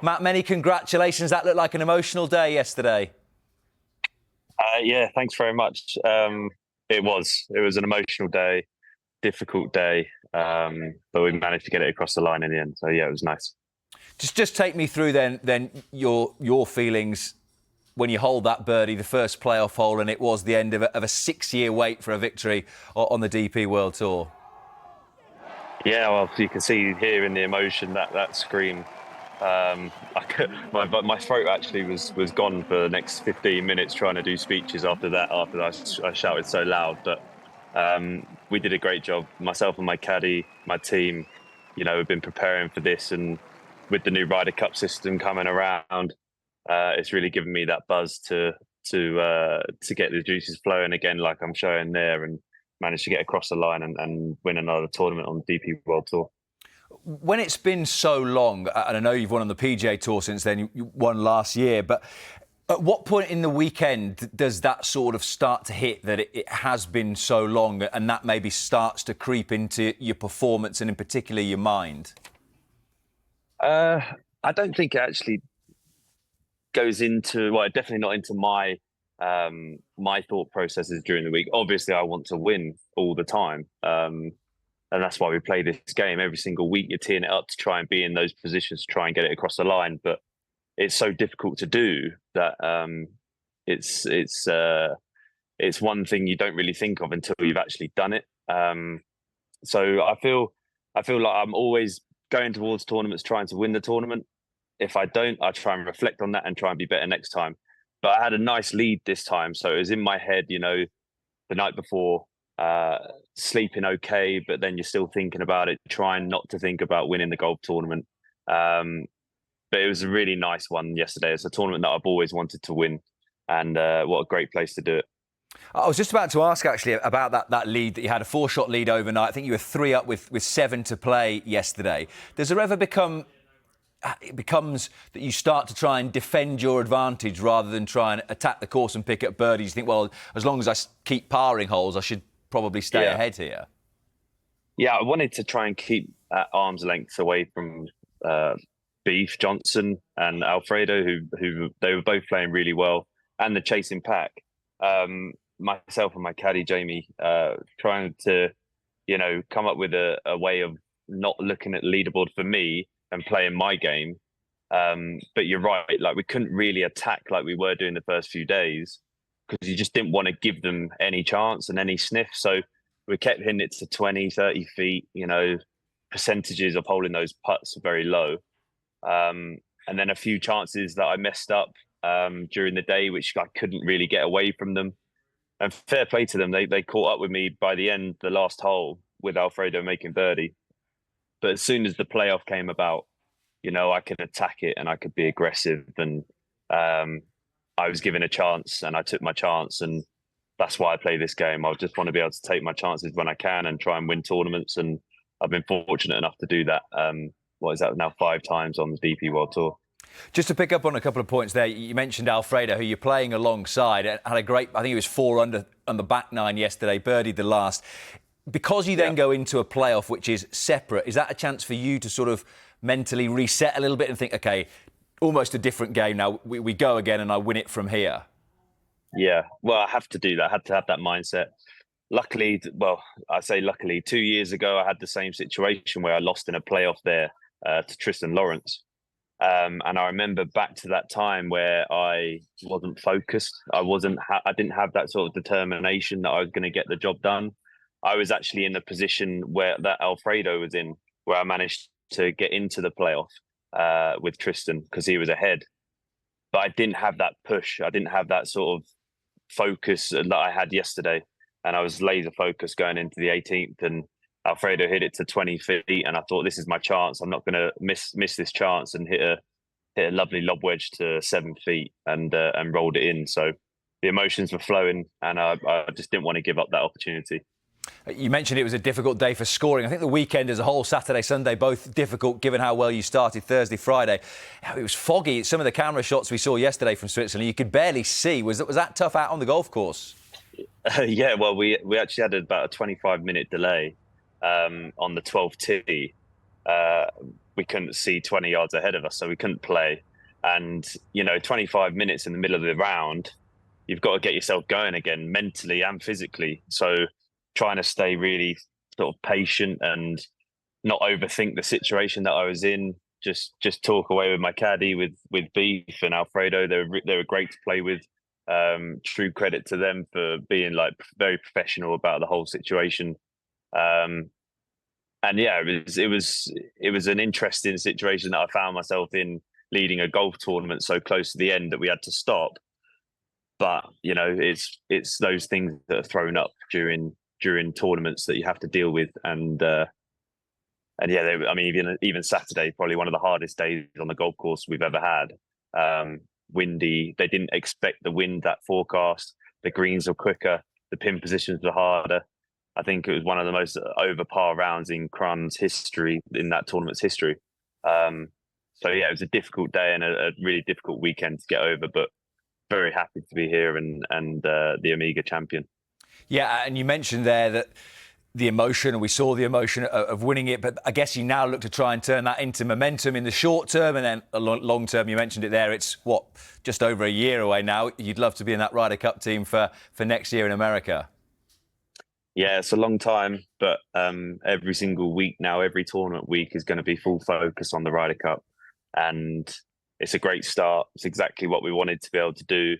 Matt, many congratulations. That looked like an emotional day yesterday. Yeah, thanks very much. It was an emotional day, difficult day, but we managed to get it across the line in the end. So yeah, it was nice. Just take me through then your feelings when you hold that birdie, the first playoff hole, and it was the end of a 6-year wait for a victory on the DP World Tour. Yeah, well, you can see here in the emotion that scream. My throat actually was gone for the next 15 minutes trying to do speeches after that. After I shouted so loud, but we did a great job. Myself and my caddy, my team, we've been preparing for this, and with the new Ryder Cup system coming around, it's really given me that buzz to get the juices flowing again, like I'm showing there, and manage to get across the line and win another tournament on the DP World Tour. When it's been so long, and I know you've won on the PGA Tour since then, you won last year, but at what point in the weekend does that sort of start to hit that it has been so long, and that maybe starts to creep into your performance and in particular your mind? I don't think it actually goes into, well, definitely not into my thought processes during the week. Obviously, I want to win all the time. And that's why we play this game every single week. You're teeing it up to try and be in those positions to try and get it across the line. But it's so difficult to do that it's one thing you don't really think of until you've actually done it. So I feel like I'm always going towards tournaments trying to win the tournament. If I don't, I try and reflect on that and try and be better next time. But I had a nice lead this time, so it was in my head, the night before, sleeping okay, but then you're still thinking about it, trying not to think about winning the golf tournament. But it was a really nice one yesterday. It's a tournament that I've always wanted to win, and what a great place to do it. I was just about to ask actually about that lead that you had, a 4-shot lead overnight. I think you were 3 up with 7 to play yesterday. Does there ever it becomes that you start to try and defend your advantage rather than try and attack the course and pick up birdies? You think, well, as long as I keep parring holes, I should probably stay ahead here. Yeah, I wanted to try and keep at arm's length away from Beef, Johnson and Alfredo, who they were both playing really well, and the chasing pack. Myself and my caddy, Jamie, trying to, come up with a way of not looking at the leaderboard for me and playing my game. But you're right, like we couldn't really attack like we were doing the first few days because you just didn't want to give them any chance and any sniff. So we kept hitting it to 20, 30 feet, percentages of holding those putts very low. And then a few chances that I messed up during the day, which I couldn't really get away from them. And fair play to them, they caught up with me by the end, the last hole, with Alfredo making birdie. But as soon as the playoff came about, I could attack it and I could be aggressive, and I was given a chance and I took my chance, and that's why I play this game. I just want to be able to take my chances when I can and try and win tournaments, and I've been fortunate enough to do that. What is that now, 5 times on the DP World Tour. Just to pick up on a couple of points there, you mentioned Alfredo, who you're playing alongside, had a great, I think it was 4 under on the back 9 yesterday, birdied the last. Because you then go into a playoff which is separate, is that a chance for you to sort of mentally reset a little bit and think, OK, almost a different game now, we go again and I win it from here? Yeah, well, I have to do that. I had to have that mindset. Luckily, well, I say luckily, 2 years ago, I had the same situation where I lost in a playoff there to Tristan Lawrence. And I remember back to that time where I wasn't focused. I didn't have that sort of determination that I was going to get the job done. I was actually in the position where that Alfredo was in, where I managed to get into the playoff with Tristan because he was ahead. But I didn't have that push. I didn't have that sort of focus that I had yesterday. And I was laser focused going into the 18th, and Alfredo hit it to 20 feet, and I thought, this is my chance. I'm not going to miss this chance, and hit a lovely lob wedge to 7 feet and rolled it in. So the emotions were flowing, and I just didn't want to give up that opportunity. You mentioned it was a difficult day for scoring. I think the weekend as a whole, Saturday, Sunday, both difficult given how well you started Thursday, Friday. It was foggy. Some of the camera shots we saw yesterday from Switzerland, you could barely see. Was that tough out on the golf course? Yeah, well, we actually had about a 25-minute delay on the 12th tee. we couldn't see 20 yards ahead of us, so we couldn't play. And 25 minutes in the middle of the round, you've got to get yourself going again, mentally and physically. So trying to stay really sort of patient and not overthink the situation that I was in. Just talk away with my caddy, with Beef and Alfredo. They were great to play with. True credit to them for being like very professional about the whole situation. And yeah, it was an interesting situation that I found myself in, leading a golf tournament so close to the end that we had to stop. But it's those things that are thrown up during tournaments that you have to deal with. And yeah, I mean, even Saturday, probably one of the hardest days on the golf course we've ever had. Windy. They didn't expect the wind that forecast. The greens were quicker. The pin positions were harder. I think it was one of the most over par rounds in Crum's history, in that tournament's history. So yeah, it was a difficult day and a really difficult weekend to get over, but very happy to be here and the Amiga champion. Yeah, and you mentioned there that the emotion, and we saw the emotion of winning it, but I guess you now look to try and turn that into momentum in the short term, and then long term, you mentioned it there, it's just over a year away now. You'd love to be in that Ryder Cup team for next year in America. Yeah, it's a long time, but every single week now, every tournament week is going to be full focus on the Ryder Cup. And it's a great start. It's exactly what we wanted to be able to do,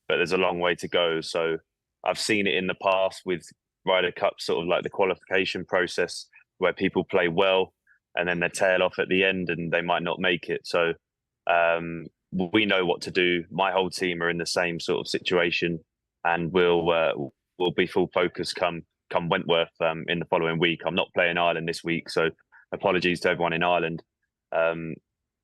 but there's a long way to go. So I've seen it in the past with Ryder Cup, sort of like the qualification process, where people play well and then they tail off at the end and they might not make it. So we know what to do. My whole team are in the same sort of situation, and we'll be full focus come Wentworth in the following week. I'm not playing Ireland this week, so apologies to everyone in Ireland.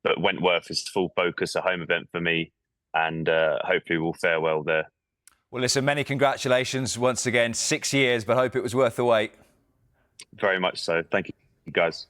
But Wentworth is full focus, a home event for me, and hopefully we'll fare well there. Well, listen, many congratulations once again. 6 years, but hope it was worth the wait. Very much so. Thank you, guys.